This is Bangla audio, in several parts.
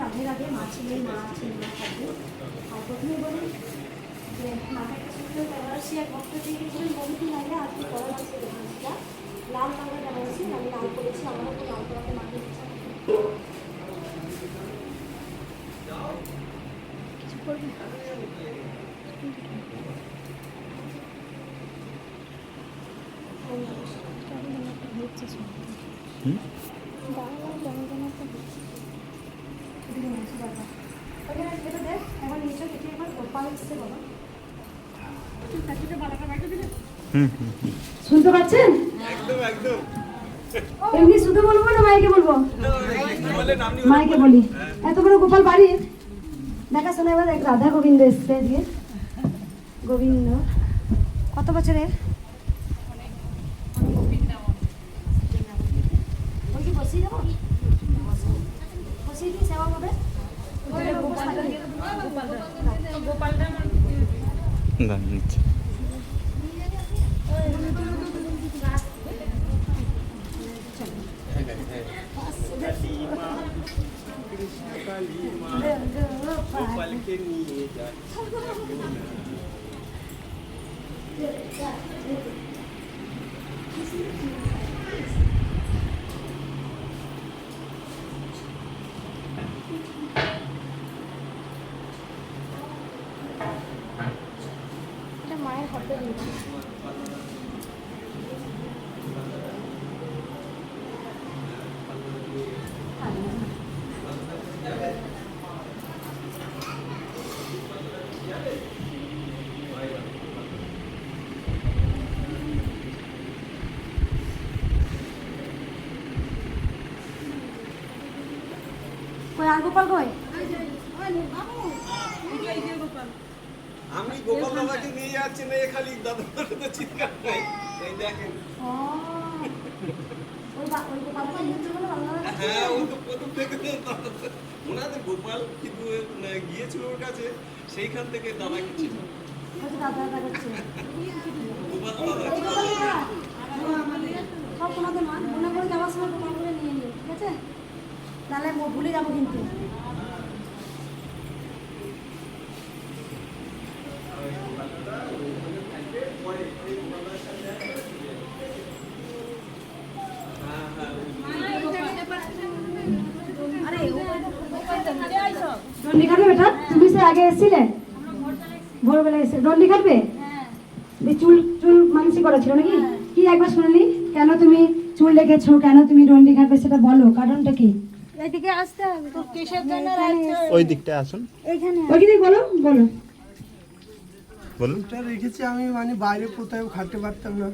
রাধে রাধে। মা ছিলেন, মা আছেন, মা থাকবে। আর প্রথমে বলি যে মাকে একটা সুন্দর বেনারসি এক ভক্ত দিয়ে গেছিলেন বমিটি লাইনে। আজকে পড়া লাগছে বেনারসিটা লাল রঙের বেনারসি। আমি লাল করেছি, আমারও তো লাল করাতে মাকে ইচ্ছা কিছু করবে। শুনতে পাচ্ছেন? এমনি শুধু বলবো না মাইকে বলবো? মাইকে বলি। এত বড় গোপাল বাড়ির দেখাশোনা। এবার এক রাধা গোবিন্দ এসছে দিয়ে। গোবিন্দ কত বছরের? বসিয়ে দেবো, বসিয়ে দিয়ে সেবা হবে। গোপালটা নিচ্ছে গোপালকে নিয়ে যায়। মায়ের হাতে দিয়েছি। কই আর গোপাল কই? আমি গোপাল বাবাকে নিয়ে যাচ্ছি না, এ খালি দাদা তো চিৎকার করে। এই দেখেন। হ্যাঁ, ও তো প্রথম থেকে ওনাদের গোপাল কিন্তু গিয়েছিল ওর কাছে, সেইখান থেকে দাদাকে ছিল গোপাল দাদা। সব তোমাদের মা মনে করে যাওয়ার সময় গোপাল করে নিয়ে নিও, ঠিক আছে? তাহলে ভুলে যাবো কিন্তু। ডন্ডি কাটবে বেটা? তুমি সে আগে এসেছিলে, ভোরবেলা এসে ডন্ডি কাটবে? চুল চুল মানসি করেছিল নাকি? কি একবার শুনলি? কেন তুমি চুল রেখেছো, কেন তুমি ডন্ডি কাটবে সেটা বলো, কারণটা কি? এদিকে আসতে হবে তো। কিসের জন্য রাখছো? ওই দিকটায় আসুন। এইখানে ওইদিকে বলো বলো। বলুন। এটা রেখেছি আমি, মানে বাইরে কোথাও খাটতে পারতাম না।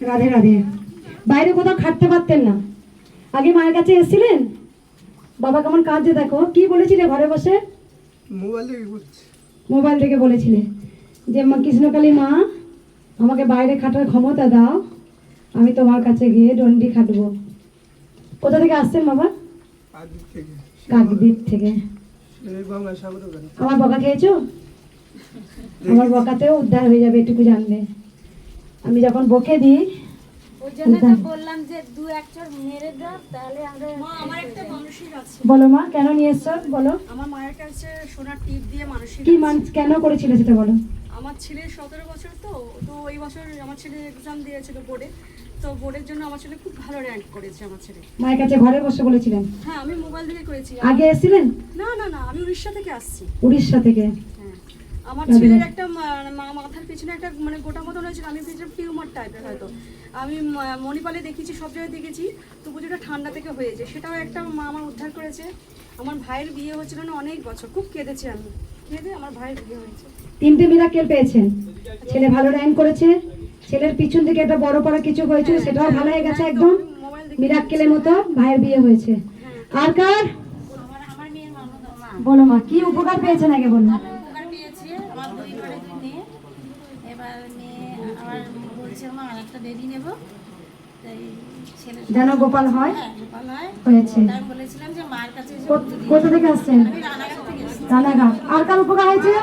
রাধে রাধে। বাইরে কোথাও খাটতে পারতেন না, আগে মায়ের কাছে এসেছিলেন? বাবা কেমন কাঁদছে দেখো। কি বলেছিলে ঘরে বসে? মোবাইল থেকে বলছি। মোবাইল থেকে বলেছিলে যে মা কৃষ্ণকালী মা আমাকে বাইরে খাটার ক্ষমতা দাও, আমি তোমার কাছে গিয়ে ডন্ডি খাটবো। কোথা থেকে আসছেন বাবা? কাকদ্বীপ থেকে। কাকদ্বীপ থেকে। এই গঙ্গাসাগর ওখানে। আমার বকা খেয়েছো? আমার বকাতেও উদ্ধার হয়ে যাবে, এটুকু জানবে। আমি যখন বকে দিই ওই জন্য তো বললাম যে দু এক চড় মেরে দাও, তাহলে আমরা। মা, আমার একটা মানসিক আছে। বলো মা, কেন নিয়ে এসছো বলো। আমার মায়ের কাছে সোনার টিপ দিয়ে মানসিক কি আছে। কেন করেছিল সেটা বলো। আমার ছেলের 17 বছর, তো এই বছর আমার ছেলে এক্সাম দিয়েছিল বোর্ডে। তো বোর্ডের জন্য আমার ছেলে খুব ভালো র্যাঙ্ক করেছে আমার ছেলে। মায়ের কাছে ঘরে বসে বলেছিলেন? হ্যাঁ, আমি মোবাইল থেকে করেছি। আগে এসেছিলেন? না না না, আমি উড়িষ্যা থেকে আসছি। উড়িষ্যা থেকে? হ্যাঁ, আমার ছেলের একটা মাথার পিছনে একটা মানে গোটা মতন হয়েছিল। আমি ভেবেছিলাম টিউমার টাইপের হয়তো। আমি মণিপালে দেখেছি, সব জায়গায় দেখেছি, তবু যেটা ঠান্ডা থেকে হয়েছে, সেটাও একটা মা আমার উদ্ধার করেছে। আমার ভাইয়ের বিয়ে হচ্ছিল না অনেক বছর, খুব কেঁদেছি আমি। কেঁদে আমার ভাইয়ের বিয়ে হয়েছে। 3টে মিরাকেল পেয়েছেন। ছেলে ভালো র্যাঙ্ক করেছে, ছেলের পিছন থেকে একটা বড় পড়া কিছু হয়েছে, সেটাও ভালো হয়ে গেছে একদম মিরাক্কেলের মতো। ভাইয়ের বিয়ে হয়েছে। আর কার? বলো মা, কি উপকার পেয়েছেন আগে বলুন। উপকার পেয়েছি আমার 2 ঘরে 2 মেয়ে। এবার মেয়ে আমার বলছে মা আরেকটা বেবি নেব, তাই ছেলে যেন গোপাল হয়। গোপাল হয় হয়েছে। তাই আমি বলেছিলাম যে মার কাছে এসে কোথা থেকে আসছেন? আমি রানাঘাট থেকে এসেছি। রানাঘাট। আর কার উপকার হয়েছে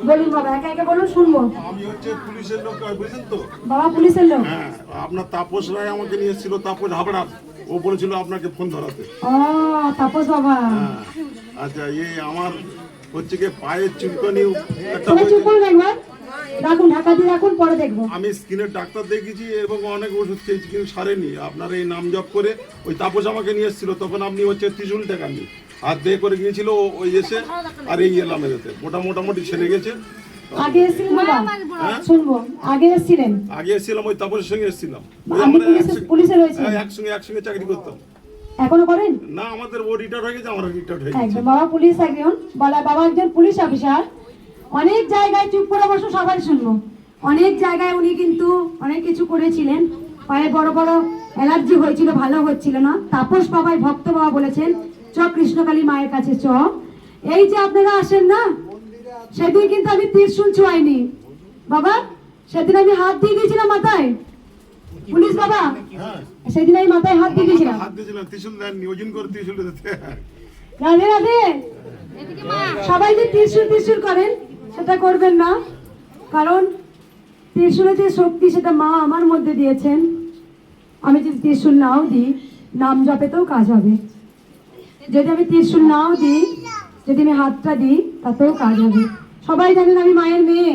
বলুন বাবা, একে একে বলুন, শুনবো। আমি হচ্ছে পুলিশের লোক, বুঝেছেন তো? বাবা পুলিশের লোক? হ্যাঁ, আপনার তাপস রায় আমাকে নিয়ে এসেছিল, তাপস হাবড়ার। ও ও বলেছিল আপনাকে ফোন ধরাতে। ও তাপস বাবা, হ্যাঁ, আচ্ছা এই আমার হচ্ছে কি পায়ের চুলকানি একটা তুমি চুপ হয়েছে। করুন একবার, রাখুন ঢাকা দিয়ে রাখুন, পরে দেখবো। আমি স্কিনের ডাক্তার দেখিয়েছি এবং অনেক ওষুধ খেয়েছি কিন্তু সারেনি। আপনার এই নাম জপ করে ওই তাপস আমাকে নিয়ে এসেছিল, তখন আপনি হচ্ছে ত্রিশুল টাকাননি হাত দিয়ে করে গিয়েছিল ওই এসে, আর এই এলাম এতে মোটামুটি ছেড়ে গেছে। আগে এসেছিলেন বাবা, শুনবো, আগে এসেছিলেন? আগে এসেছিলাম ওই তাপসের সঙ্গে এসেছিলাম, ওই আপনি আমরা পুলিশে রয়েছেন? একসঙ্গে চাকরি করতাম। এখনো করেন? না, আমাদের ও রিটায়ার হয়ে গেছে, আমরা রিটায়ার হয়ে গেছি। একদম, বাবা পুলিশ একজন, বাবা একজন পুলিশ অফিসার। অনেক জায়গায় চুপ করে বসো, সবাই শুনবো। অনেক জায়গায় উনি কিন্তু অনেক কিছু করেছিলেন, পায়ে বড় বড় অ্যালার্জি হয়েছিল, ভালো হচ্ছিল না। তাপস বাবাই ভক্ত বাবা বলেছেন চ কৃষ্ণকালী মায়ের কাছে চ। এই যে আপনারা আসেন না, সেদিন কিন্তু আমি ত্রিশূল ছোঁয়াইনি বাবা, সেদিন আমি হাত দিয়ে দিয়েছিলাম মাথায়। পুলিশ বাবা, সেদিন আমি মাথায় হাত দিয়ে দিয়েছিলাম। হাত দিয়েছিলাম, ত্রিশুল দেননি, ওজন করে ত্রিশুল দিতে। রাধে রাধে। সবাই যে ত্রিশূল করেন সেটা করবেন না, কারণ ত্রিশূলের যে শক্তি সেটা মা আমার মধ্যে দিয়েছেন। আমি যদি ত্রিশূল নাও দিই, নাম জপেতেও কাজ হবে। যদি আমি ত্রিশূল নাও দিই, যদি আমি হাতটা দিই, তাতেও কাজ হবে। সবাই জানেন আমি মায়ের মেয়ে,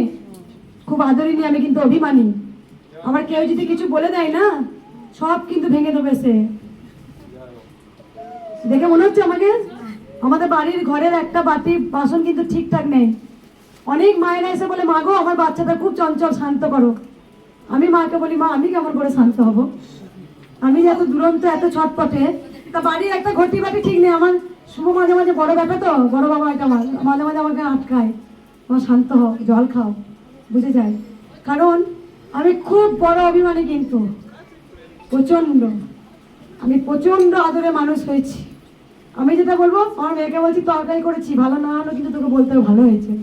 খুব আদরিনী, আমি কিন্তু অভিমানী। আমার কেউ যদি কিছু বলে দেয় না, সব কিন্তু ভেঙে দেবে সে। দেখে মনে হচ্ছে আমাদের বাড়ির ঘরের একটা বাটি বাসন কিন্তু ঠিকঠাক নেই। অনেক মায়েরা এসে বলে, মা গো আমার বাচ্চাটা খুব চঞ্চল, শান্ত করো। আমি মাকে বলি, মা আমি কেমন করে শান্ত হব? আমি যে এত দুরন্ত, এত ছটপটে, তা বাড়ির একটা ঘটি বাটি ঠিক নেই। আমার শুভ মাঝে মাঝে বড় ব্যাটা তো, বড় বাবা এটা মাঝে মাঝে আমাকে আটকায়, আমার শান্ত হও, জল খাও, বুঝে যায়। কারণ আমি খুব বড় অভিমানী, কিন্তু প্রচন্ড, আমি প্রচন্ড আদরে মানুষ হয়েছি। আমি যেটা বলবো, আমার মেয়েকে বলছি তরকারি করেছি, ভালো না হলো কিন্তু তোকে বলতে ভালো হয়েছে।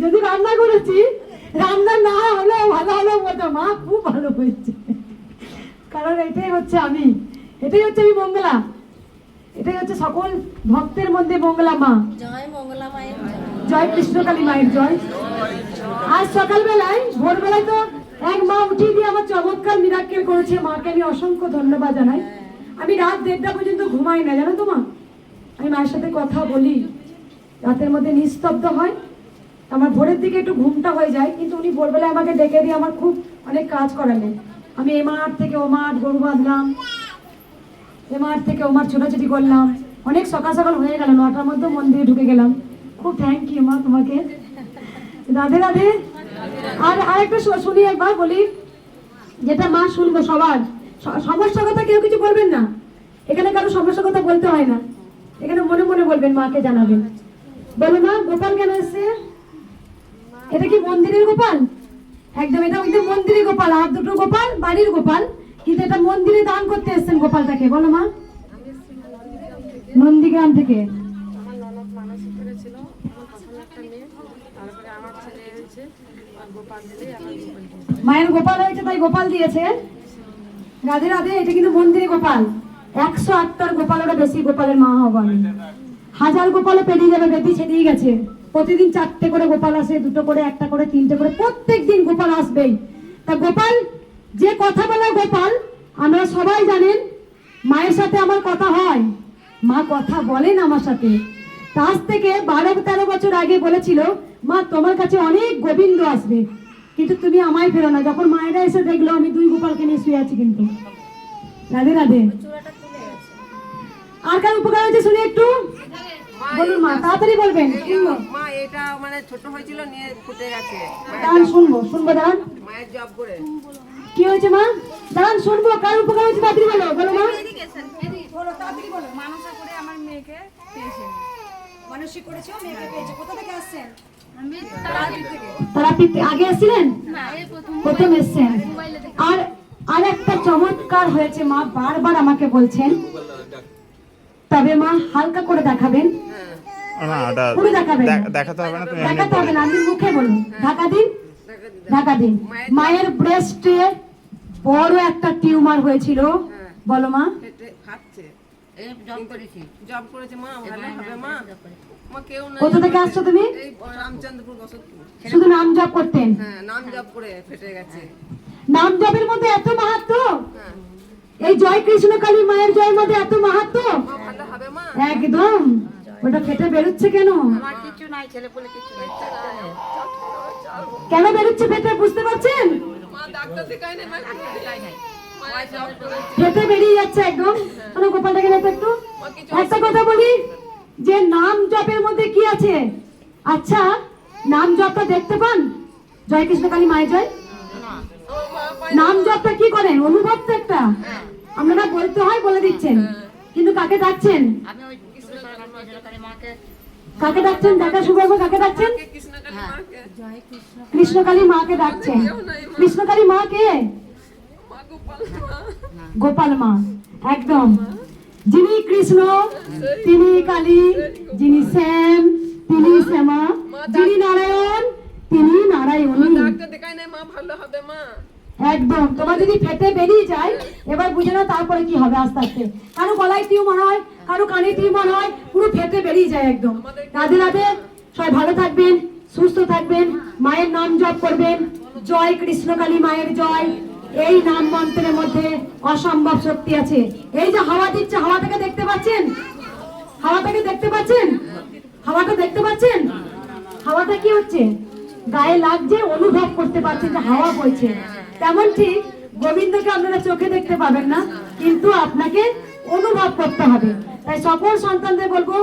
যদি রান্না করেছি, রান্না না হলে ভালো হলো বলতো, মা খুব ভালো হয়েছে। কারণ এটাই হচ্ছে আমি, এটাই হচ্ছে আমি মঙ্গলা, এটাই হচ্ছে সকল ভক্তের মধ্যে মঙ্গলা মা। জয় মঙ্গলা মায়ের জয়। জয় কৃষ্ণকালী মায়ের জয়। আজ সকালবেলায় ভোরবেলায় তো এক মা উঠিয়ে দিয়ে আমার চমৎকার মিরাক্কেল করেছে, মাকে আমি অসংখ্য ধন্যবাদ জানাই। আমি রাত 1:30 পর্যন্ত ঘুমাই না, জানো তো মা। আমি মায়ের সাথে কথা বলি, রাতের মধ্যে নিস্তব্ধ হয়, আমার ভোরের দিকে একটু ঘুমটা হয়ে যায়, কিন্তু উনি ভোরবেলায় আমাকে ডেকে দিয়ে আমার খুব অনেক কাজ করালেন। আমি এ মাঠ থেকে ও মাঠ গরু বাঁধলাম, এ মাঠ থেকে ও মাঠ ছোটাছুটি করলাম, অনেক সকাল সকাল হয়ে গেল, 9টার মধ্যে মন্দিরে ঢুকে গেলাম। খুব থ্যাংক ইউ মা তোমাকে, রাধে রাধে। আর আরেকটা শুনি একবার বলি, যেটা মা শুনবো সবার। সমস্যার কথা কেউ কিছু বলবেন না, এখানে কারো সমস্যার কথা বলতে হয় না, এখানে মনে মনে বলবেন, মাকে জানাবেন। বলো মা, গোপাল কেন এসছে? এটা কি মন্দিরের গোপাল? একদম, এটা একদম মন্দিরের গোপাল, আর দুটো গোপাল বাড়ির গোপাল, কিন্তু এটা মন্দিরে দান করতে এসছেন গোপালটাকে। বলো মা। নন্দীগ্রাম থেকে। আমার ননদ মানসিক করেছিল, আমার প্রথম একটা মেয়ে, তারপরে আমার ছেলে হয়েছে, আর গোপাল দিলে আমার গোপাল দিয়েছে। মায়ের গোপাল হয়েছে তাই গোপাল দিয়েছে। রাধে রাধে। এটা কিন্তু মন্দিরে গোপাল, 108টার গোপাল, ওটা বেশি গোপালের মা হবো আমি। 1000 গোপালে পেরিয়ে যাবে, বেদি ছেড়িয়ে গেছে। প্রতিদিন 4টে করে গোপাল আসে, 2টো করে, 1টা করে, 3টে করে, প্রত্যেক দিন গোপাল আসবেই। তা গোপাল যে কথা বলা গোপাল, আমরা সবাই জানেন, মায়ের সাথে আমার কথা হয়, মা কথা বলেন আমার সাথে। আজ থেকে 12-13 বছর আগে বলেছিল, মা তোমার কাছে অনেক গোবিন্দ আসবে, কিন্তু তুমি আমায় ফেরো না। যখন মায়েরা এসে দেখলো আমি 2 গোপালকে নিয়ে শুয়ে আছি, কিন্তু রাধে রাধে। আর কার উপকার হয়েছে শুনি একটু বলুন মা, তাড়াতাড়ি বলবেন। মা এটা মানে ছোট হয়েছিল, নিয়ে ফুটে গেছে। দাঁড়ান শুনবো দাঁড়ান। মায়ের জব করে কি হয়েছে মা? দাঁড়ান শুনবো, কার উপকার হয়েছে তাড়াতাড়ি বলো। বলো মা, বলো তাড়াতাড়ি বলো। মানসা করে আমার মেয়েকে পেয়েছেন, মানসিক করেছে, মেয়েকে পেয়েছে। কোথা থেকে আসছেন? তারাপীঠ আগে এসেছিলেন? প্রথম এসেছেন। আর একটা চমৎকার হয়েছে, মা বারবার আমাকে বলছেন, তবে মা হালকা করে দেখাবেন, না ওটা পুরো দেখাবেন, দেখাতে হবে না, তুমি এমনি দেখাতে হবে না, আপনি মুখে বলুন। ঢাকা দিন। মায়ের ব্রেস্টে বড় একটা টিউমার হয়েছিল, বলো মা। পেটে ফাটছে, জব করেছে মা। ভালো হবে মা, মা কেউ না। কোথা থেকে আসছো তুমি? এই রামচন্দ্রপুর বসতপুর। শুধু নাম জপ করতেন? হ্যাঁ, নাম জব করে ফেটে গেছে। নাম জপের মধ্যে এত মাহাত্ম্য। হ্যাঁ। এই জয় কৃষ্ণ কালী মায়ের জয়ের মধ্যে এত মাহাত্ম্য? মা ভালো হবে মা। একদম। ওটা ফেটে বেরোচ্ছে কেন? আমার কিছু নাই, ছেলে বলে কিছু নাই। কেন বেরোচ্ছে ফেটে বুঝতে পারছেন? মা ডাক্তার দেখাই নাই, মা কিছু দেখাই নাই। মা জব করেছে। ফেটে বেরিয়ে যাচ্ছে একদম। কোনো গোপালটাকে দেখো একটু। একটা কথা বলি, যে নাম জপের মধ্যে কি আছে? আচ্ছা, নাম জপটা দেখতে পান? জয় কৃষ্ণ কালী মায়ের জয়। নাম জপটা কি করেন? অনুভব তো একটা। আপনারা বলতে হয়, বলে দিচ্ছেন, কিন্তু কাকে ডাকছেন? আমি ওই কৃষ্ণ কালী মাকে, কাকে ডাকছেন? দেখা শুরু করবো। কাকে ডাকছেন? কৃষ্ণ কালী মাকে, কৃষ্ণ কালী মাকে ডাকছেন। কৃষ্ণ কালী মা কে? মা গোপাল মা। গোপাল মা। একদম। যিনি কৃষ্ণ তিনি কালী, যিনি শ্যাম তিনি শ্যামা, যিনি নারায়ণ তিনি নারায়ণী। ডাক্তার দেখাই নাই, মা ভালো হবে মা। একদম। তোমার যদি ফেটে বেরিয়ে যায়, এবার বুঝে নাও তারপরে কি হবে আস্তে আস্তে। কারো গলায় টিউমার হয়, কারো কানে টিউমার হয়, পুরো ফেটে বেরিয়ে যায় একদম। রাধে রাধে। সবাই ভালো থাকবেন, সুস্থ থাকবেন, মায়ের নাম জপ করবেন। জয় কৃষ্ণ কালী মায়ের জয়। এই নাম মন্ত্রের মধ্যে অসম্ভব শক্তি আছে। এই যে হাওয়া দিচ্ছে, হাওয়াটাকে দেখতে পাচ্ছেন? হাওয়াটাকে দেখতে পাচ্ছেন? হাওয়াটা দেখতে পাচ্ছেন? হাওয়াটা কি হচ্ছে? গায়ে লাগছে, অনুভব করতে পারছেন যে হাওয়া বইছে। তেমন ঠিক গোবিন্দকে আপনারা চোখে দেখতে পাবেন না, কিন্তু আপনাকে অনুভব করতে হবে। তাই সকল সন্তানদের বলবো,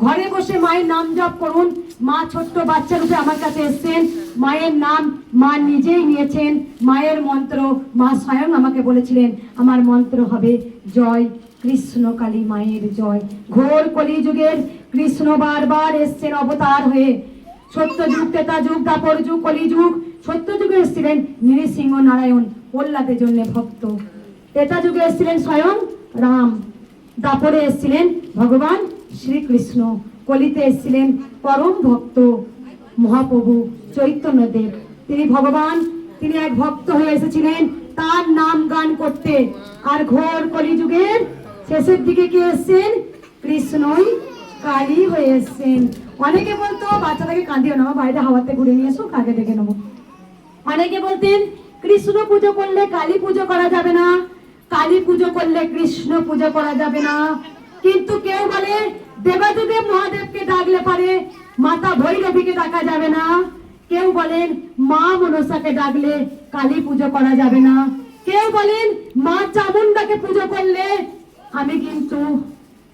ঘরে বসে মায়ের নাম জপ করুন। মা ছোট্ট বাচ্চা রূপে আমার কাছে এসেছেন, মায়ের নাম মা নিজেই নিয়েছেন। মায়ের মন্ত্র মা স্বয়ং আমাকে বলেছিলেন, আমার মন্ত্র হবে জয় কৃষ্ণ কালী মায়ের জয়। ঘোর কলিযুগের কৃষ্ণ বারবার এসছেন অবতার হয়ে। সত্য যুগ, ত্রেতা যুগ, দ্বাপর যুগ, কলিযুগ। সত্য যুগে এসেছিলেন নৃসিংহ নারায়ণ, প্রহ্লাদের জন্য ভক্ত। ত্রেতা যুগে এসেছিলেন স্বয়ং রাম। দাপরে এসেছিলেন ভগবান শ্রীকৃষ্ণ। কলিতে এসেছিলেন পরম ভক্ত মহাপ্রভু চৈতন্যদেব। তিনি ভগবান, তিনি এক ভক্ত হয়ে এসেছিলেন তার নাম গান করতে। আর ঘোর কলিযুগের শেষের দিকে কে এসেছেন? কৃষ্ণই কালী হয়ে এসেছেন। অনেকে বলতো বাচ্চাটাকে কাঁদিও না, বাইরে হাওয়াতে ঘুরে নিয়ে এসো, কাকে ডেকে নেবো। অনেকে বলতেন কৃষ্ণ পুজো করলে কালী পুজো করা যাবে না, কালী পুজো করলে কৃষ্ণ পুজো করা যাবে না। কিন্তু কেউ বলে দেবাদিদেব মহাদেবকে ডাকলে পারে মাতা ভৈরবীকে ডাকা যাবে না। কেউ বলেন মা মনসাকে ডাকলে কালী পুজো করা যাবে না। কেউ বলেন মা চামুন্ডাকে পুজো করলে আমি কিন্তু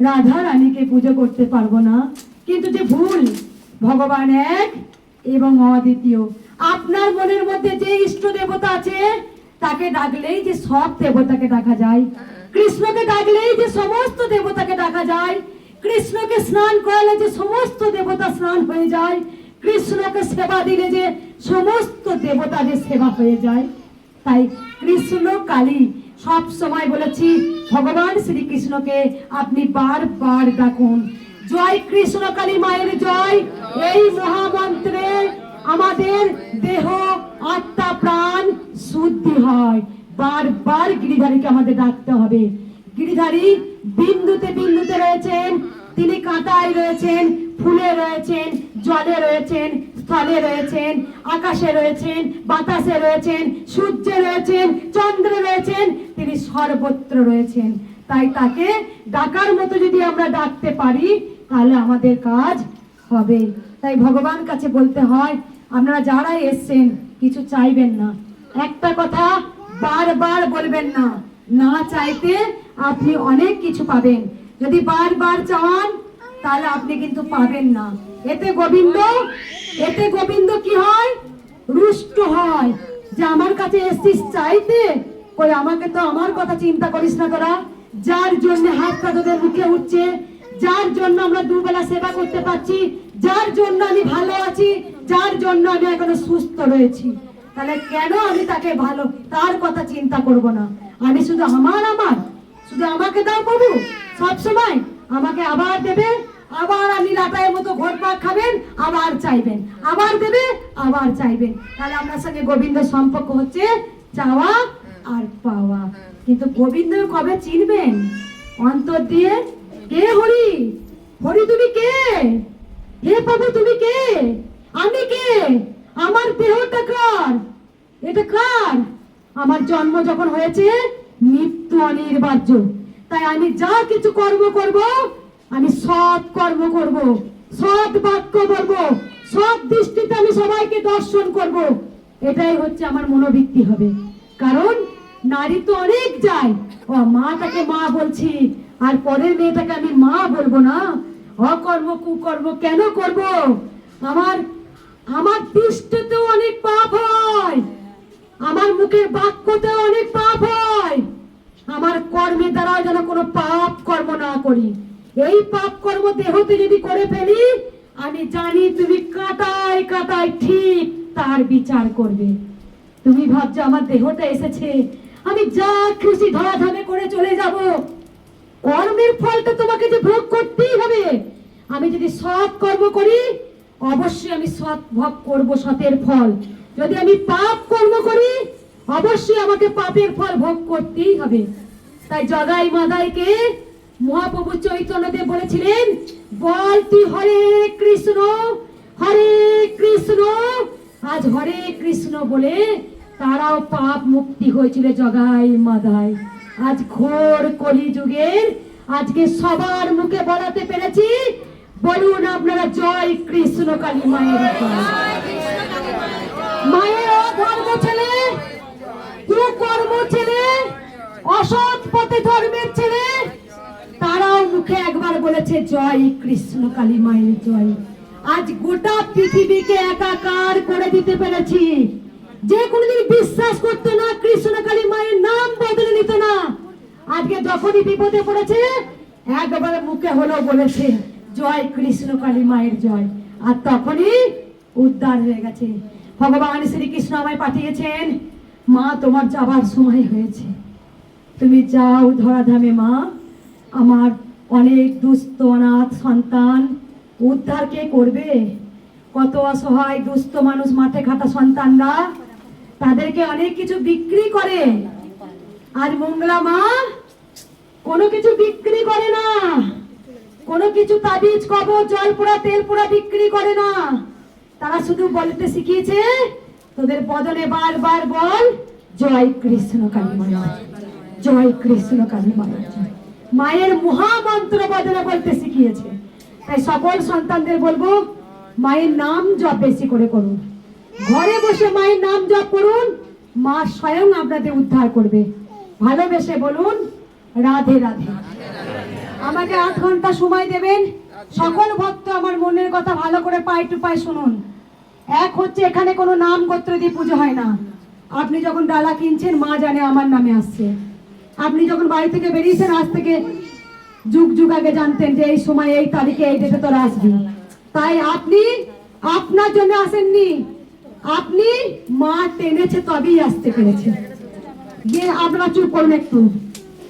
রাধা রানীকে পুজো করতে পারবো না। কিন্তু যে ভুল, ভগবান এক এবং অদ্বিতীয়। আপনার মনের মধ্যে যে ইষ্ট দেবতা আছে তাকে ডাকলেই যে সব দেবতাকে ডাকা যায়। কৃষ্ণকে ডাকলেই যে সমস্ত দেবতাকে ডাকা যায়। কৃষ্ণকে স্নান করালে যে সমস্ত দেবতা স্নান হয়ে যায়। কৃষ্ণকে সেবা দিলে যে সমস্ত দেবতাদের সেবা হয়ে যায়। তাই কৃষ্ণ কালী সব সময় বলেছি, ভগবান শ্রীকৃষ্ণকে আপনি বারবার ডাকুন। জয় কৃষ্ণ কালী মায়ের জয়। এই মহামন্ত্রে আমাদের দেহ, আত্মা, প্রাণ শুদ্ধি হয়। বারবার গিরিধারীকে আমাদের ডাকতে হবে। গিরিধারী বিন্দুতে বিন্দুতে রয়েছেন, তিনি কাঁটায় রয়েছেন, ফুলে রয়েছেন, জলে রয়েছেন, স্থলে রয়েছেন, আকাশে রয়েছেন, বাতাসে রয়েছেন, সূর্যে রয়েছেন, চন্দ্রে রয়েছেন, তিনি সর্বত্র রয়েছেন। তাই তাকে ডাকার মতো যদি আমরা ডাকতে পারি তাহলে আমাদের কাজ হবে। তাই ভগবান কাছে বলতে হয়, আপনারা যারা এসছেন কিছু চাইবেন না, একটা কথা বারবার বলবেন না, না চাইতে আপনি অনেক কিছু পাবেন। যদি বারবার চান তাহলে আপনি কিন্তু পাবেন না। এতে গোবিন্দ কি হয়? রুষ্ট হয় যে আমার কাছে এসছিস চাইতে, কই আমাকে তো আমার কথা চিন্তা করিস না তোরা। যার জন্য হাতটা তোদের মুখে উঠছে, যার জন্য আমরা দুবেলা সেবা করতে পারছি, যার জন্য আমি ভালো আছি, যার জন্য আমি এখনো সুস্থ রয়েছি, তাহলে কেন আমি তাকে ভালো, তার কথা চিন্তা করব না? আমি শুধু শুধু আমাকে দাও প্রভু, সব সময় আমাকে আবার দেবে, আবার আপনি লাটাইয়ের মতো ঘোরপাক খাবেন, আবার চাইবেন, আবার দেবে, আবার চাইবেন। তাহলে আপনার সঙ্গে গোবিন্দের সম্পর্ক হচ্ছে চাওয়া আর পাওয়া। কিন্তু গোবিন্দ কবে চিনবেন? অন্তর দিয়ে। কে হরি? হরি তুমি কে? হে প্রভু তুমি কে? আমি কে? আমার দেহটা কার? এটা কার? আমার জন্ম যখন হয়েছে মৃত্যু অনিবার্য। তাই আমি যা কিছু কর্ম করব, আমি সৎ কর্ম করব, সৎ বাক্য বলবো, সৎ দৃষ্টিতে আমি সবাইকে দর্শন করব। এটাই হচ্ছে আমার মনোবৃত্তি হবে। কারণ নারী তো অনেক যায়, ও মাটাকে মা বলছি, আর পরের মেয়েটাকে আমি মা বলবো না? অকর্ম কুকর্ম কেন করব? আমার দৃষ্টিতেও অনেক পাপ হয়, আমার মুখের বাক্যতেও অনেক পাপ হয়। আমার কর্মের দ্বারা যেন কোনো পাপ কর্ম না করি। এই পাপ কর্ম দেহতে যদি করে ফেলি, আমি জানি তুমি কাটায় কাটায় ঠিক তার বিচার করবে। তুমি ভাবছো আমার দেহটা এসেছে, আমি যা খুশি ধরাধামে করে চলে যাব। কর্মের ফলটা তোমাকে যে ভোগ করতেই হবে। আমি যদি সৎ কর্ম করি, অবশ্যই আমি সৎ ভোগ করবো, সতের ফল। যদি আমি পাপ কর্ম করি, অবশ্যই আমাকে পাপের ফল ভোগ করতেই হবে। তাই জগাই মাদাইকে মহাপ্রভু চৈতন্যদেব বলেছিলেন, বল তুই হরে কৃষ্ণ হরে কৃষ্ণ। আজ হরে কৃষ্ণ বলে তারাও পাপ মুক্তি হয়েছিল জগাই মাদাই। আজ ঘোর কলিযুগের আজকে সবার মুখে বলাতে পেরেছি। বলুন আপনারা জয় কৃষ্ণ কালী মায়ের জয়। মায়ের অধর্ম ছেলে, কুকর্ম ছেলে, অসৎ পথে ধর্মের ছেলে, তারাও মুখে একবার বলেছে জয় কৃষ্ণ কালী মায়ের জয়। আজ গোটা পৃথিবীকে একাকার করে দিতে পেরেছি। যে কোনোদিন বিশ্বাস করতো না, কৃষ্ণ কালী মায়ের নাম বদলে নিত না, আজকে যখনই বিপদে পড়েছে একবার মুখে হলো বলেছে জয় কৃষ্ণ কালী মায়ের জয়, আর তখনই উদ্ধার হয়ে গেছে। ভগবান শ্রীকৃষ্ণ আমায় পাঠিয়েছেন, মা তোমার যাবার সময় হয়েছে, তুমি যাও ধরাধামে মা। আমার অনেক দুস্থ অনাথ সন্তান উদ্ধার কে করবে? কত অসহায় দুস্থ মানুষ, মাঠে খাটা সন্তানরা, তাদেরকে অনেক কিছু বিক্রি করে। আর মঙ্গলা মা কোনো কিছু বিক্রি করে না, কোনো কিছু তাবিজ কবজ জল পোড়া তেল পোড়া বিক্রি করে না। তারা শুধু বলতে শিখিয়েছে, তোদের বদনে বারবার বল জয় কৃষ্ণ কালী মায়ের জয় কৃষ্ণ কালী মায়ের জয়। মায়ের মহামন্ত্র বদলে বলতে শিখিয়েছে। তাই সকল সন্তানদের বলবো, মায়ের নাম জপ বেশি করে করুন, ঘরে বসে মায়ের নাম জপ করুন, মা স্বয়ং আপনাদের উদ্ধার করবে। ভালোবেসে বলুন রাধে রাধে। আমাকে 8 ঘন্টা সময় দেবেন। সকল ভক্ত আমার মনের কথা ভালো করে পাই টু পাই শুনুন। এক হচ্ছে, এখানে কোনো নাম গোত্র দিয়ে পুজো হয় না। আপনি যখন ডালা কিনছেন, মা জানে আমার নামে আসছে। আপনি যখন বাড়ি থেকে বেরিয়েছেন, আজ থেকে যুগ যুগ আগে জানতেন যে এই সময় এই তারিখে এই ডেটে তোরা আসবি। তাই আপনি আপনার জন্য আসেননি, আপনি মা টেনেছে তবেই আসতে পেরেছেন। গিয়ে আপনারা চুপ করুন একটু।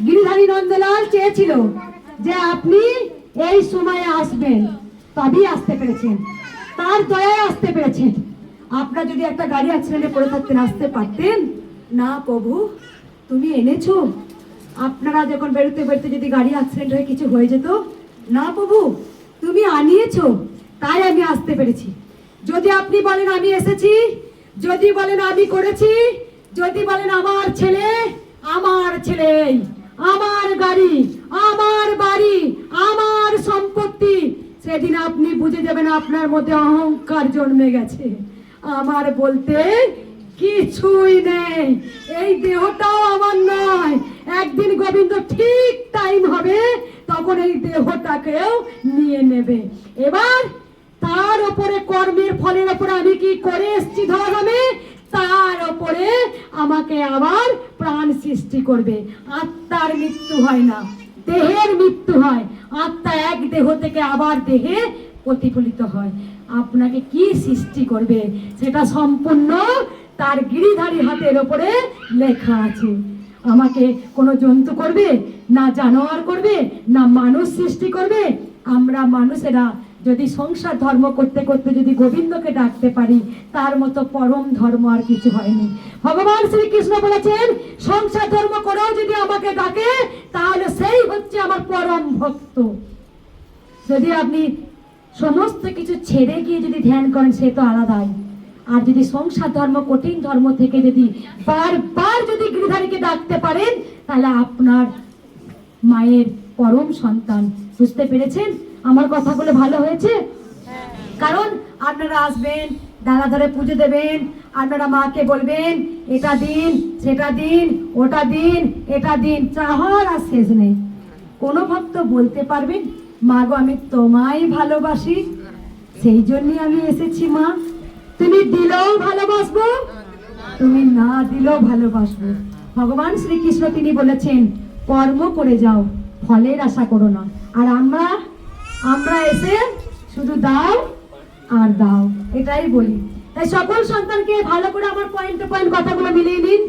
গিরিধারী নন্দলাল চেয়েছিল যে আপনি এই সময়ে আসবেন, তবেই আসতে পেরেছেন, তার দয়ায় আসতে পেরেছেন। আপনার যদি একটা গাড়ি অ্যাক্সিডেন্টে পড়ে থাকতেন, আসতে পারতেন না? প্রভু তুমি এনেছো। আপনারা যখন বেরোতে বেরোতে যদি গাড়ি অ্যাক্সিডেন্ট হয়ে কিছু হয়ে যেত, না প্রভু তুমি আনিয়েছো, তাই আমি আসতে পেরেছি। যদি আপনি বলেন আমি এসেছি, যদি বলেন আমি করেছি, যদি বলেন আমার ছেলে, আমার ছেলে, আমার গাড়ি, আমার বাড়ি, আমার সম্পত্তি, সেদিন আপনি বুঝে যাবেন আপনার মধ্যে অহংকার জন্মে গেছে। আমার বলতে কিছুই নেই, এই দেহটাও আমার নয়। একদিন গোবিন্দ ঠিক টাইম হবে, তখন এই দেহটাকেও নিয়ে নেবে। এবার তার উপরে কর্মের ফলের উপরে আমি কি করে এসছি ধরাধামে, তার উপরে আমাকে আবার প্রাণ সৃষ্টি করবে। আত্মার মৃত্যু হয় না, দেহের মৃত্যু হয়। আত্মা এক দেহ থেকে আবার দেহে প্রতিফলিত হয়। আপনাকে কি সৃষ্টি করবে সেটা সম্পূর্ণ তার গিরিধারী হাতের উপরে লেখা আছে। আমাকে কোনো জন্তু করবে না, জানোয়ার করবে না, মানুষ সৃষ্টি করবে। আমরা মানুষেরা যদি সংসার ধর্ম করতে করতে যদি গোবিন্দকে ডাকতে পারি, তার মতো পরম ধর্ম আর কিছু হয়নি। ভগবান শ্রীকৃষ্ণ বলেছেন, সংসার ধর্ম করেও যদি আমাকে ডাকে, তাহলে সেই হচ্ছে আমার পরম ভক্ত। যদি আপনি সমস্ত কিছু ছেড়ে গিয়ে যদি ধ্যান করেন, সে তো আলাদাই। আর যদি সংসার ধর্ম কঠিন ধর্ম থেকে যদি বারবার যদি গৃহধারীকে ডাকতে পারেন, তাহলে আপনার মায়ের পরম সন্তান। বুঝতে পেরেছেন আমার কথাগুলো? ভালো হয়েছে? কারণ আপনারা আসবেন, ডালা ধরে পুজো দেবেন, আপনারা মাকে বলবেন এটা দিন, সেটা দিন, ওটা দিন, এটা দিন, চাহর আর শেষ নেই। কোনো ভক্ত বলতে পারবেন মা গো আমি তোমায় ভালোবাসি, সেই জন্যই আমি এসেছি মা। তুমি দিলেও ভালোবাসবো, তুমি না দিলেও ভালোবাসবো। ভগবান শ্রীকৃষ্ণ তিনি বলেছেন কর্ম করে যাও, ফলের আশা করো না। আর আমরা এসে শুধু দাও আর দাও, এটাই বলি। তাই সকল সন্তানকে ভালো করে আমার পয়েন্ট টু পয়েন্ট কথাগুলো মিলিয়ে নিন।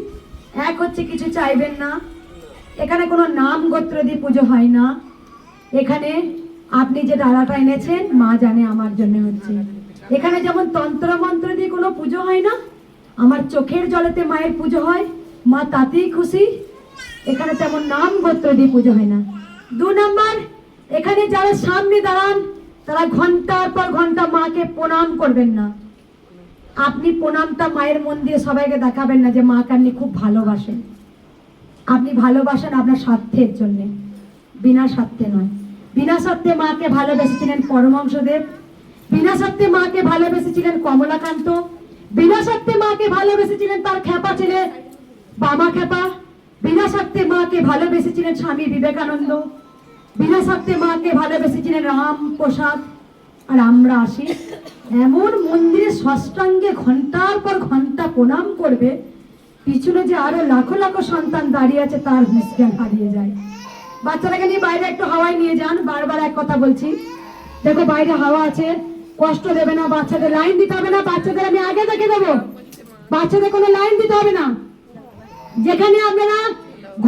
এক হচ্ছে কিছু চাইবেন না, এখানে কোনো নাম গোত্র দিয়ে পুজো হয় না। এখানে আপনি যে ডালাটা এনেছেন মা জানে আমার জন্য হচ্ছে। এখানে যেমন তন্ত্র মন্ত্র দিয়ে কোনো পুজো হয় না, আমার চোখের জলেতে মায়ের পুজো হয়, মা তাতেই খুশি। এখানে তেমন নাম গোত্র দিয়ে পুজো হয় না। 2 নাম্বার, এখানে যারা সামনে দাঁড়ান তারা ঘন্টার পর ঘন্টা মাকে প্রণাম করবেন না। আপনি প্রণামটা মায়ের মন দিয়ে সবাইকে দেখাবেন না যে মাকে আপনি খুব ভালোবাসেন। আপনি ভালোবাসেন আপনার স্বার্থের জন্য, বিনা স্বার্থে নয়। বিনা স্বার্থে মাকে ভালোবেসেছিলেন পরমহংসদেব, বিনা স্বার্থে মাকে ভালোবেসেছিলেন কমলাকান্ত, বিনা স্বার্থে মাকে ভালোবেসেছিলেন তার খেপা ছেলে বামা খেপা, বিনা স্বার্থে মাকে ভালোবেসেছিলেন স্বামী বিবেকানন্দ, বিনা স্বার্থে মাকে ভালোবেসেছিলেন রাম প্রসাদ। আর আমরা আসি এমন মন্দিরে ষষ্ঠাঙ্গে ঘন্টার পর ঘন্টা প্রণাম করবে, পিছনে যে আরো লাখো লাখো সন্তান দাঁড়িয়ে আছে তার হুঁশ জ্ঞান হারিয়ে যায়। বাচ্চাটাকে নিয়ে বাইরে একটু হাওয়ায় নিয়ে যান, বারবার এক কথা বলছি। দেখো বাইরে হাওয়া আছে, কষ্ট দেবে না, বাচ্চাদের লাইন দিতে হবে না, বাচ্চাদের আমি আগে দেখে দেবো, বাচ্চাদের কোনো লাইন দিতে হবে না। যেখানে আপনারা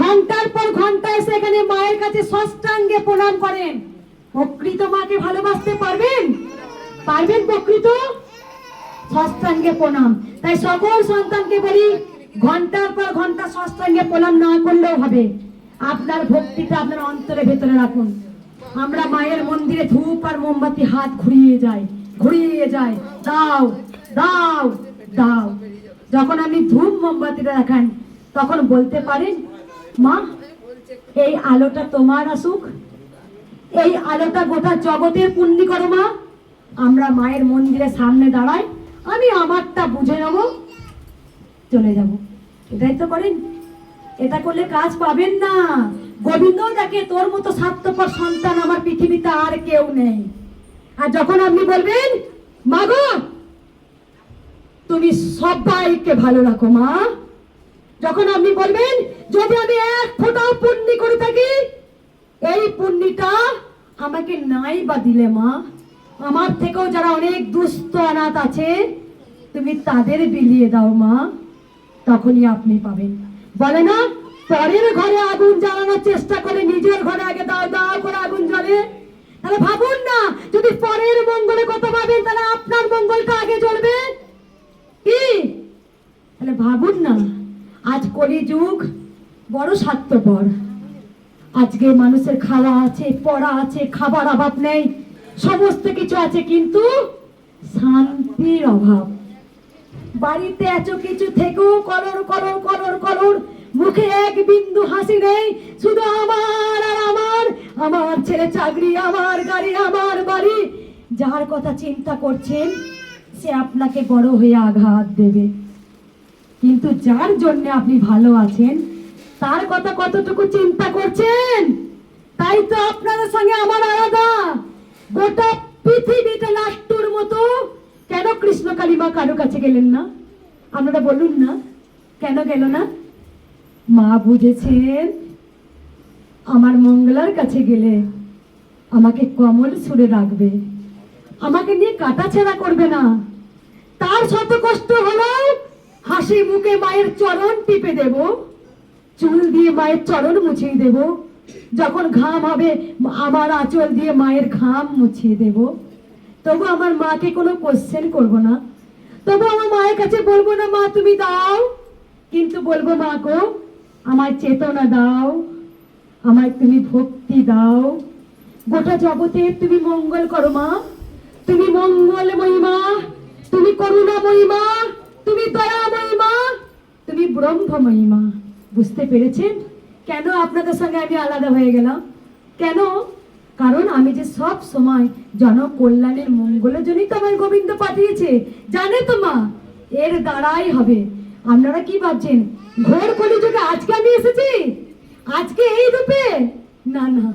ঘন্টার পর ঘন্টা এসে এখানে মায়ের কাছে ষষ্ঠাঙ্গে প্রণাম করেন, প্রকৃত মাকে ভালোবাসতে পারবেন? পারবেন প্রকৃত? ষষ্ঠাঙ্গে প্রণাম। তাই সকল সন্তানকে বলি ঘন্টার পর ঘন্টা ষষ্ঠাঙ্গে প্রণাম না করলেও হবে, আপনার ভক্তিটা আপনার অন্তরের ভেতরে রাখুন। আমরা মায়ের মন্দিরে ধূপ আর মোমবাতি হাত ঘুরিয়ে যায়, দাও দাও দাও। যখন আপনি ধূপ মোমবাতিটা দেখান তখন বলতে পারেন মা এই আলোটা তোমার আসুক, এই আলোটা গোটা জগতের পুণ্যি করো মা। আমরা মায়ের মন্দিরের সামনে দাঁড়াই, আমি আমারটা বুঝে নেব, চলে যাব। এটাই তো করেন। এটা করলে কাজ পাবেন না। গোবিন্দ দেখে তোর মতো স্বার্থপর সন্তান আমার পৃথিবীতে আর কেউ নেই। আর যখন আপনি বলবেন মা গো তুমি সবাইকে ভালো রাখো মা, যখন আপনি বলবেন যদি আমি এক ফোঁটাও পুণ্যি করে থাকি, এই পুণ্যিটা আমাকে নাই বা দিলে মা, আমার থেকেও যারা অনেক দুস্থ অনাথ আছে তুমি তাদের বিলিয়ে দাও মা, তখনই আপনি পাবেন। বলে না পরের ঘরে আগুন জ্বালানোর চেষ্টা করে নিজের ঘরে আগে দাও দাও করে আগুন জ্বলে। তাহলে ভাবুন না, যদি পরের মঙ্গলের কথা ভাবেন তাহলে আপনার মঙ্গলটা আগে জ্বলবে কি? তাহলে ভাবুন না, আজ কলিযুগ বড় স্বার্থপর। আজকে মানুষের খাওয়া আছে, পড়া আছে, খাবার অভাব নেই, সমস্ত কিছু আছে, কিন্তু শান্তির অভাব। বাড়িতে এত কিছু থেকেও কলর কলর কলর কলর, মুখে এক বিন্দু হাসি নেই, শুধু আমার আর আমার, আমার ছেলে চাকরি, আমার গাড়ি, আমার বাড়ি। যার কথা চিন্তা করছেন সে আপনাকে বড় হয়ে আঘাত দেবে, কিন্তু যার জন্য আপনি ভালো আছেন তার কথা কতটুকু চিন্তা করছেন? তাই তো আপনাদের সঙ্গে আমার আলাদা। গোটা পৃথিবীটা লাট্টুর মতো। কেন কৃষ্ণ কালিমা কারো কাছে গেলেন না? আপনারা বলুন না, কেন গেল না? মা বুঝেছেন আমার মঙ্গলার কাছে গেলে আমাকে কমল সুরে রাখবে, আমাকে নিয়ে কাটাছেঁড়া করবে না। তার শত কষ্ট হলো হাসি মুখে মায়ের চরণ টিপে দেব, চুল দিয়ে মায়ের চরণ মুছিয়ে দেব, যখন ঘাম হবে আমার আঁচল দিয়ে মায়ের ঘাম মুছিয়ে দেব। তবু আমার মাকে কোনো কোশ্চেন করবো না, তবু আমার মায়ের কাছে বলবো না মা তুমি দাও, কিন্তু বলবো মা গো আমায় চেতনা দাও, আমায় তুমি ভক্তি দাও, গোটা জগতে তুমি মঙ্গল করো মা, তুমি মঙ্গলময়ী মা, তুমি করুণাময়ী মা। তুমি দয়াময়ী মা, তুমি ব্রহ্মময়ী মা। বুঝতে পেরেছেন কেন আপনাদের সঙ্গে আমি আলাদা হয়ে গেলাম? কেন? কারণ আমি যে সব সময় জনকল্যাণের মঙ্গলের জন্যই তো আমার গোবিন্দ পাঠিয়েছে, জানে তো মা? এর দ্বারাই হবে। আপনারা কি ভাবছেন ঘোর কলিযুগে আজকে আমি এসেছি, আজকে এই রূপে? না না,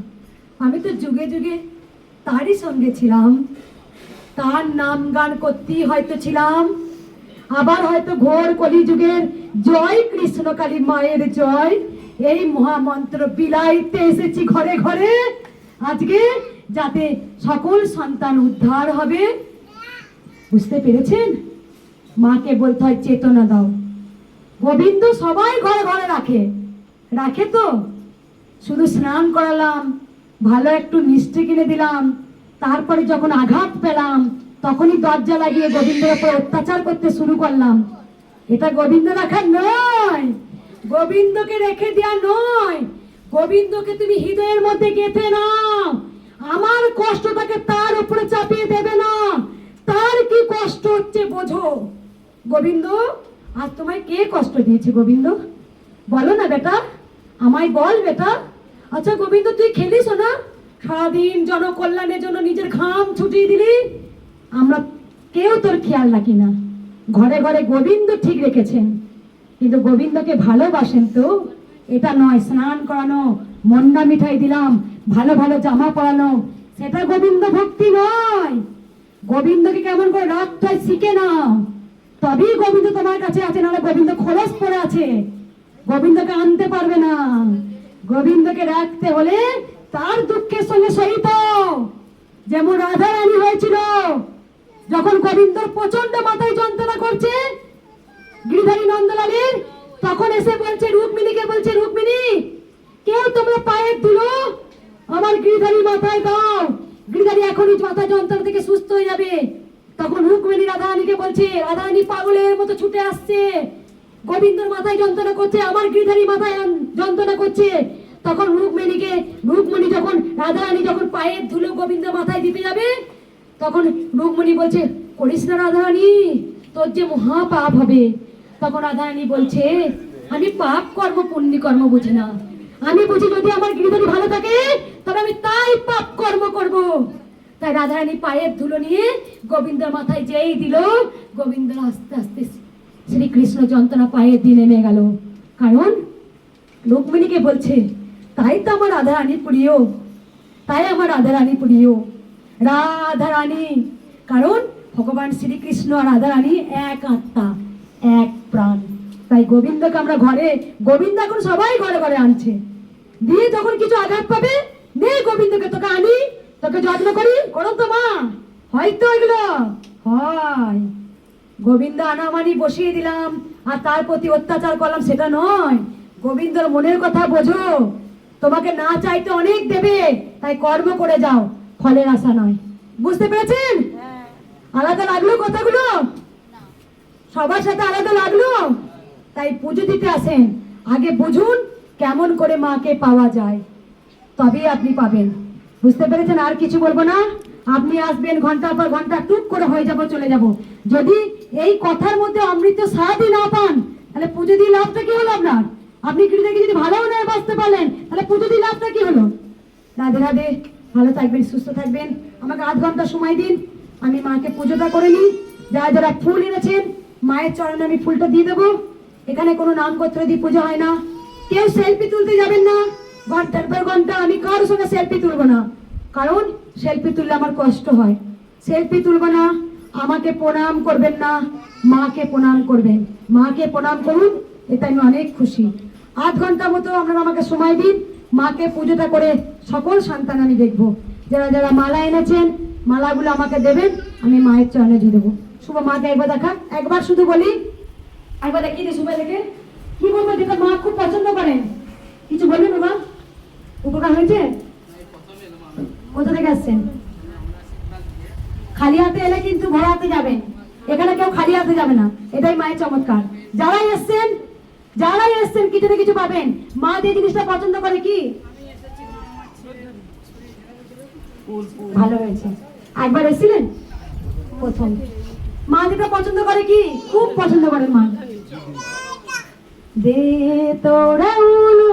আমি তো যুগে যুগে তারই সঙ্গে ছিলাম, তার নাম গান করতেই হয়তো ছিলাম। আবার হয়তো ঘোর কলিযুগের জয় কৃষ্ণকালী মায়ের জয়, এই মহামন্ত্র বিলাইতে এসেছি ঘরে ঘরে আজকে, যাতে সকল সন্তান উদ্ধার হবে। বুঝতে পেরেছেন? মাকে বলতে হয় চেতনা দাও। গোবিন্দ সবাই ঘরে ঘরে রাখে, রাখে তো? শুধু স্নান করালাম, ভালো একটু মিষ্টি কিনে দিলাম, তারপরে যখন আঘাত পেলাম তখনই দরজা লাগিয়ে গোবিন্দের উপর অত্যাচার করতে শুরু করলাম। এটা গোবিন্দ রাখার নয়, গোবিন্দকে রেখে দেওয়া নয়। গোবিন্দকে তুমি হৃদয়ের মধ্যে গেঁথে নাও। আমার কষ্টটাকে তার উপরে চাপিয়ে দেবে না। তার কি কষ্ট হচ্ছে বোঝো। গোবিন্দ, আজ তোমায় কে কষ্ট দিয়েছে গোবিন্দ? বলো না বেটা, আমায় বল বেটা। আচ্ছা গোবিন্দ, তুই খেলিস না? সারাদিন জনকল্যাণের জন্য নিজের ঘাম ছুটিয়ে দিলি, আমরা কেউ তোর খেয়াল রাখি না। ঘরে ঘরে গোবিন্দ ঠিক রেখেছেন, কিন্তু গোবিন্দকে ভালোবাসেন তো? এটা নয় স্নান করানো, মন্ডা মিঠাই দিলাম, ভালো ভালো জামা পরানো, সেটা গোবিন্দ ভক্তি নয়। গোবিন্দকে কেমন করে রাখতে হয় শিখে নাও, তবেই গোবিন্দ তোমার কাছে আছে, নাহলে গোবিন্দ খরচ পড়ে আছে, গোবিন্দকে আনতে পারবে না। গোবিন্দকে রাখতে হলে তার দুঃখের সঙ্গে সহিত, যেমন রাধা রানী হয়েছিল যখন গোবিন্দর প্রচন্ড মাথায় যন্ত্রণা করছে গিরিধারী নন্দলালের, তখন এসে বলছে রুক্মিণীকে, বলছে রুক্মিণী কেউ তোমরা পায়ের ধুলো আমার গিরিধারী মাথায় দাও, গিরিধারী এখনই মাথা যন্ত্রণা থেকে সুস্থ হয়ে যাবে। তখন রুক্মিণী রাধারানীকে বলছে, রাধারানী পাগলের মতো ছুটে আসছে, গোবিন্দর মাথায় যন্ত্রণা করছে, আমার গিরিধারী মাথায় যন্ত্রণা করছে। তখন রুক্মিণী যখন রাধারানী যখন পায়ের ধুলো গোবিন্দের মাথায় দিতে যাবে, তখন রুক্মিণী বলছে করিস না রাধারানী, তোর যে মহা পাপ হবে। তখন রাধারানী বলছে আমি পাপ কর্ম পুণ্য কর্ম বুঝি না, আমি বুঝি যদি আমার গিরিধারী ভালো থাকে তবে আমি তাই পাপ কর্ম করব। তাই রাধারানী পায়ের ধুলো নিয়ে গোবিন্দের মাথায় যেই দিল, গোবিন্দ আস্তে আস্তে শ্রীকৃষ্ণ যন্ত্রণা পায়ের দিয়ে নেমে গেল। কারণ রুক্মিণীকে বলছে তাই তো আমার রাধারানী প্রিয়, তাই আমার রাধারানী প্রিয়, রাধারানী। কারণ ভগবান শ্রীকৃষ্ণ আর রাধারানী এক আত্মা, এক প্রাণ। তাই গোবিন্দকে আমরা ঘরে, গোবিন্দ এখন সবাই ঘরে ঘরে আনছে, দিয়ে যখন কিছু আঘাত পাবে নে গোবিন্দকে তোকে আনি, তোকে যত্ন করি, করো তো মা? হয়তো এগুলো হয়। গোবিন্দ আনামানি বসিয়ে দিলাম আর তার প্রতি অত্যাচার করলাম, সেটা নয়। গোবিন্দর মনের কথা বোঝো, তোমাকে না চাইতে অনেক দেবে, তাই কর্ম করে যাও, ফলের আশা নয়। বুঝতে পেরেছেন? আলাদা লাগলো কথাগুলো? সবার সাথে আলাদা লাগলো? তাই পুজো দিতে আসেন, আগে বুঝুন কেমন করে মাকে পাওয়া যায়, তবেই আপনি পাবেন। বুঝতে পেরেছেন? আর কিছু বলবো না, আপনি আসবেন ঘন্টার পর ঘন্টা, টুক করে হয়ে যাব, চলে যাব। যদি এই কথার মধ্যে অমৃত স্বাদই না পান, তাহলে পুজো দিয়ে লাভটা কি হলো আপনার? আপনি গিরিধারীকে যদি ভালো না বাঁচতে পারলেন, তাহলে পুজো দিয়ে লাভটা কি হলো? রাধে রাধে, ভালো থাকবেন, সুস্থ থাকবেন। আমাকে আধ ঘন্টা সময় দিন, আমি মাকে পুজোটা করে নিই। যারা যারা ফুল এনেছেন মায়ের চরণে আমি ফুলটা দিয়ে দেবো। এখানে কোনো নামপত্র দিয়ে পুজো হয় না, কেউ সেলফি তুলতে যাবেন না। ঘন্টার পর ঘন্টা আমি কারোর সঙ্গে সেলফি তুলবো না, কারণ সেলফি তুললে আমার কষ্ট হয়। সেলফি তুলবো না, আমাকে প্রণাম করবেন না, মাকে প্রণাম করবেন। মাকে প্রণাম করুন, এতে আমি অনেক খুশি। আধ ঘন্টা মতো আপনারা আমাকে সময় দিন, মাকে পুজোটা করে সকল সন্তান আমি দেখবো। যারা যারা মালা এনেছেন মালাগুলো আমাকে দেবেন, আমি মায়ের চরণে দিয়ে দেবো। শুভ মাকে একবার দেখা, একবার শুধু বলি, একবার দেখিয়ে দিই শুভ থেকে কি বলবো, যেটা মা খুব পছন্দ করেন। কিছু বলবেন বাবা? উপকার হয়েছে? কোথা থেকে আসছেন? খালি হাতে এলে কিন্তু ভরা হাতে যাবেন, এখানে কেউ খালি হাতে যাবে না, এটাই মায়ের চমৎকার। যারাই এসছেন কিছু না কিছু পাবেন। মা যে জিনিসটা পছন্দ করে কি, ভালো হয়েছে। একবার এসেছিলেন প্রথম, মহাদেবটা পছন্দ করে কি? খুব পছন্দ করে মা। দে তোরা উলু